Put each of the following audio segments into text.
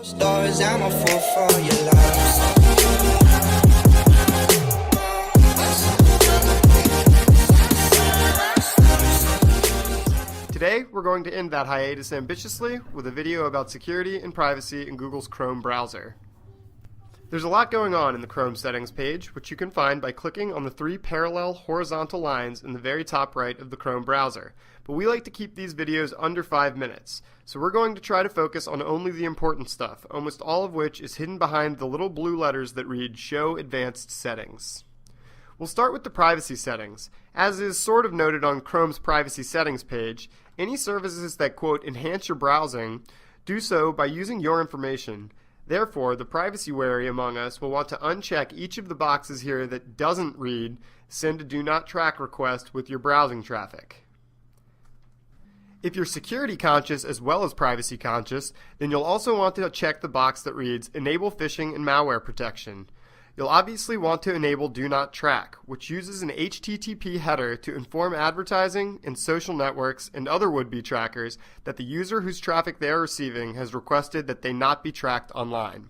Stars, I'm a fool for your love. Today, we're going to end that hiatus ambitiously with a video about security and privacy in Google's Chrome browser. There's a lot going on in the Chrome settings page, which you can find by clicking on the 3 parallel horizontal lines in the very top right of the Chrome browser. But we like to keep these videos under 5 minutes, so we're going to try to focus on only the important stuff, almost all of which is hidden behind the little blue letters that read Show Advanced Settings. We'll start with the privacy settings. As is sort of noted on Chrome's privacy settings page, any services that, quote, enhance your browsing do so by using your information. Therefore, the privacy-wary among us will want to uncheck each of the boxes here that doesn't read Send a Do Not Track request with your browsing traffic. If you're security conscious as well as privacy conscious, then you'll also want to check the box that reads Enable Phishing and Malware Protection. You'll obviously want to enable Do Not Track, which uses an HTTP header to inform advertising and social networks and other would-be trackers that the user whose traffic they are receiving has requested that they not be tracked online.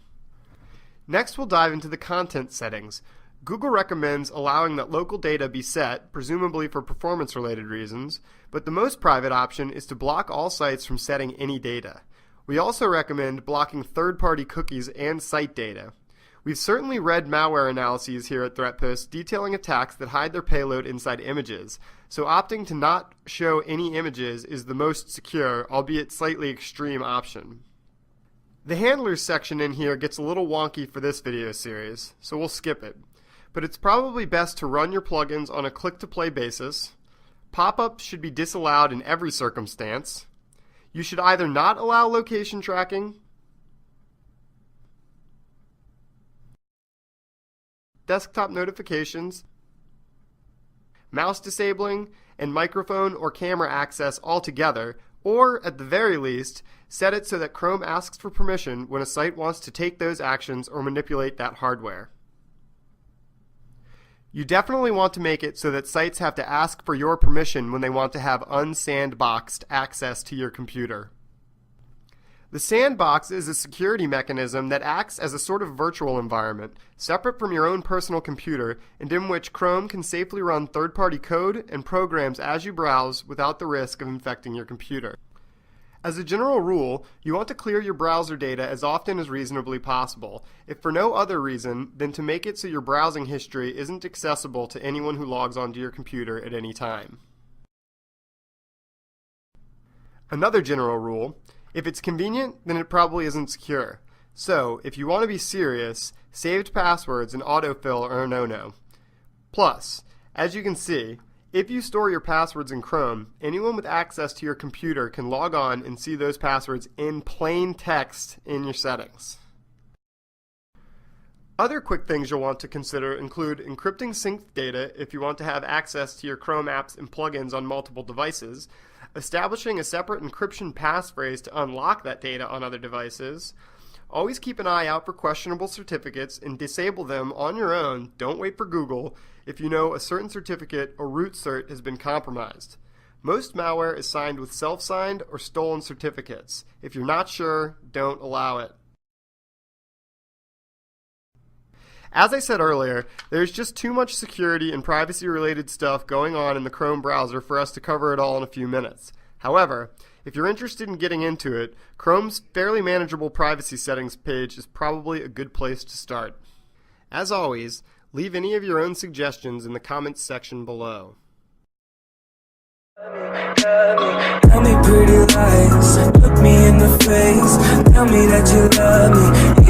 Next, we'll dive into the content settings. Google recommends allowing that local data be set, presumably for performance-related reasons, but the most private option is to block all sites from setting any data. We also recommend blocking third-party cookies and site data. We've certainly read malware analyses here at ThreatPost detailing attacks that hide their payload inside images, so opting to not show any images is the most secure, albeit slightly extreme option. The handlers section in here gets a little wonky for this video series, so we'll skip it. But it's probably best to run your plugins on a click-to-play basis. Pop-ups should be disallowed in every circumstance. You should either not allow location tracking, desktop notifications, mouse disabling, and microphone or camera access altogether, or at the very least, set it so that Chrome asks for permission when a site wants to take those actions or manipulate that hardware. You definitely want to make it so that sites have to ask for your permission when they want to have unsandboxed access to your computer. The Sandbox is a security mechanism that acts as a sort of virtual environment, separate from your own personal computer, and in which Chrome can safely run third-party code and programs as you browse without the risk of infecting your computer. As a general rule, you want to clear your browser data as often as reasonably possible, if for no other reason than to make it so your browsing history isn't accessible to anyone who logs onto your computer at any time. Another general rule: if it's convenient, then it probably isn't secure. So, if you want to be serious, saved passwords and autofill are a no-no. Plus, as you can see, if you store your passwords in Chrome, anyone with access to your computer can log on and see those passwords in plain text in your settings. Other quick things you'll want to consider include encrypting synced data if you want to have access to your Chrome apps and plugins on multiple devices, establishing a separate encryption passphrase to unlock that data on other devices. Always keep an eye out for questionable certificates and disable them on your own. Don't wait for Google if you know a certain certificate or root cert has been compromised. Most malware is signed with self-signed or stolen certificates. If you're not sure, don't allow it. As I said earlier, there's just too much security and privacy-related stuff going on in the Chrome browser for us to cover it all in a few minutes. However, if you're interested in getting into it, Chrome's fairly manageable privacy settings page is probably a good place to start. As always, leave any of your own suggestions in the comments section below. Tell me pretty lies, look me in the face, tell me that you love me.